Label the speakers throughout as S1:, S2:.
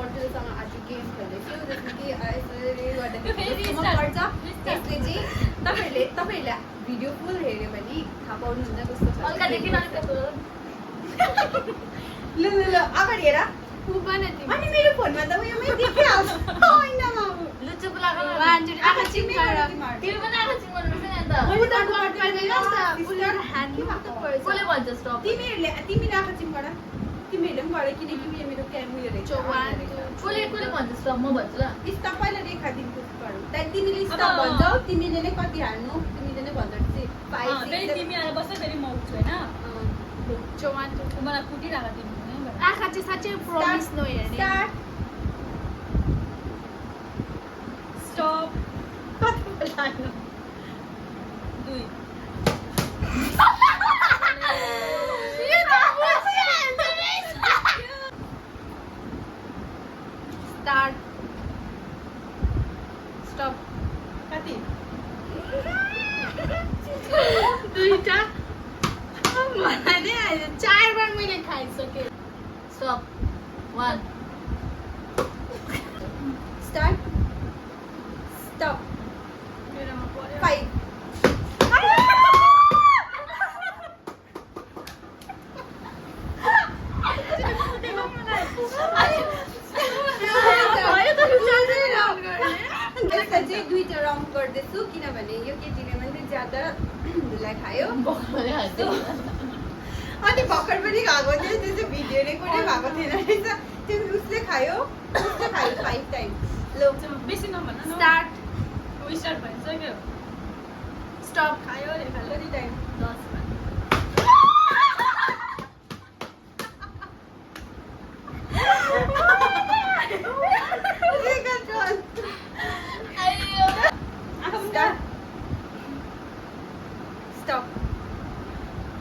S1: बोतलसँग आज गेम खेल्दैछु जसमा कि यसरी गर्दाखेरि पर्छ त्यसले चाहिँ तपाईँहरूले भिडियो फुल हेऱ्यो भने थाहा पाउनुहुन्छ कस्तो छ ल अगाडि हेर अनि मेरो फोनमा त उयोमै देखिहाल्छ होइन तिमीले आँखा चिम्काएर तिमीहरूले पनि गर किनकि मेरो क्यामेरा रहेछ स्टप पहिला रेखा दिन्छु त्यहाँदेखि तिमीले स्टप भन्छौ तिमीले नै कति हार्नु तिमीले नै भन्छौ
S2: आँखा चाहिँ साँच्चै प्रमिस नहेर्ने
S1: स्टप
S2: स्टार्ट स्टप
S1: कति
S2: दुईटा मलाई नै आयो 4 बार मैले खाइसकेँ
S3: Stop. 1.
S1: Start. Stop. 5. दुईटा राउन्ड गर्दैछु किनभने यो केटीले मैले ज्यादा धुलाई खायो अनि भर्खर पनि खाएको थियो त्यो चाहिँ भिडियो रेकर्डै भएको थिएन रहेछ त्यो उसले खायो 5 टाइम ल
S2: बेसी नभन
S1: स्टार्ट
S2: स्टार्ट भइसक्यो स्टप खायो
S1: कति टाइम
S2: 10 बार
S1: स्टप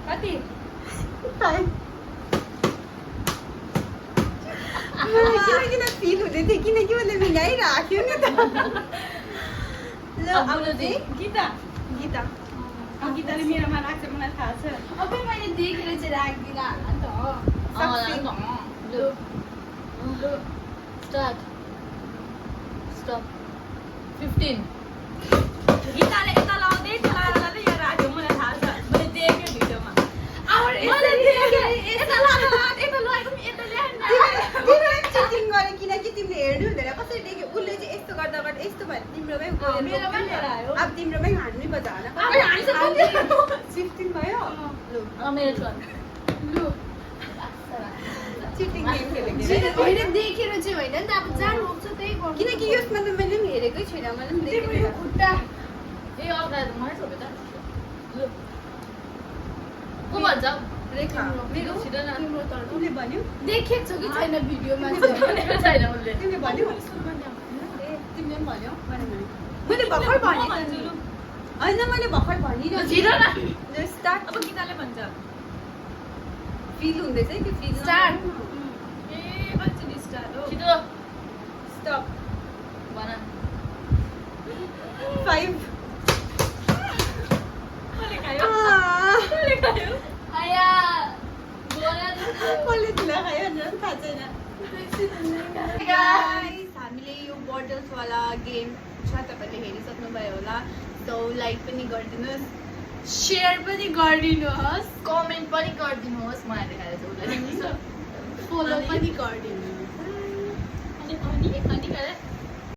S1: कति किन फिल हुँदै थियो किनकि उसले मिलाइराख्यो नि त ल अब चाहिँ
S2: गीताले मेरोमा राख्छ मलाई थाहा छ
S1: अब मैले देखेर चाहिँ राख्दिनँ नि त
S3: Start. Stop. 15.
S2: गीताले यता लाउँदै चलाएर लाँदै यो राख्यो मलाई थाहा छ मैले देखेँ भिडियोमा
S1: चिटिङ गरे किनकि तिमीले हेर्नु हुँदैन कसरी देख्यो उसले चाहिँ यस्तो गर्दा गर्दा यस्तो भयो तिम्रोमै अब तिम्रोमै हान्नै पर्छ होइन 15 भयो
S3: मेरो turn.
S1: चिटिङ गेम खेलेको
S2: देखेर चाहिँ होइन नि त अब जहाँ रोक्छ त्यही गर्नु
S1: किनकि यसमा त मैले पनि हेरेकै छैन मैले पनि देखेको
S2: खुट्टा
S3: ए अगाडि मलाई छोपे त ल को भन्छ
S1: रेखा मेरो
S3: छिटो न
S2: तिम्रो तर
S1: उसले भन्यो
S2: देखेको छ कि छैन भिडियोमा
S3: भनेको छैन उसले
S1: तिमीले भन्यो ए तिमीले पनि भन्यो मैले भर्खर भने होइन मैले भर्खर भनिरहेको
S3: छिटो न
S1: स्टार्ट
S2: अब गीताले भन्छ
S1: फिल हुँदैछ कि फिल
S2: स्टार्ट
S3: ए बच्ची स्टार्ट हो छिटो
S1: स्टप
S3: भन
S1: 5
S3: आया बोला
S1: कसले तुला खायो भनेर थाहा छैन गाइस हामीले यो बोटल्स वाला गेम छ तपाईले हेरिसक्नुभयो होला सो लाइक पनि गरिदिनुहोस्
S2: शेयर पनि गरिदिनुहोस्
S3: कमेन्ट पनि गरिदिनुहोस् मलाई देखाएर चाहिँ उसलाई
S2: फलो पनि गरिदिनुहोस्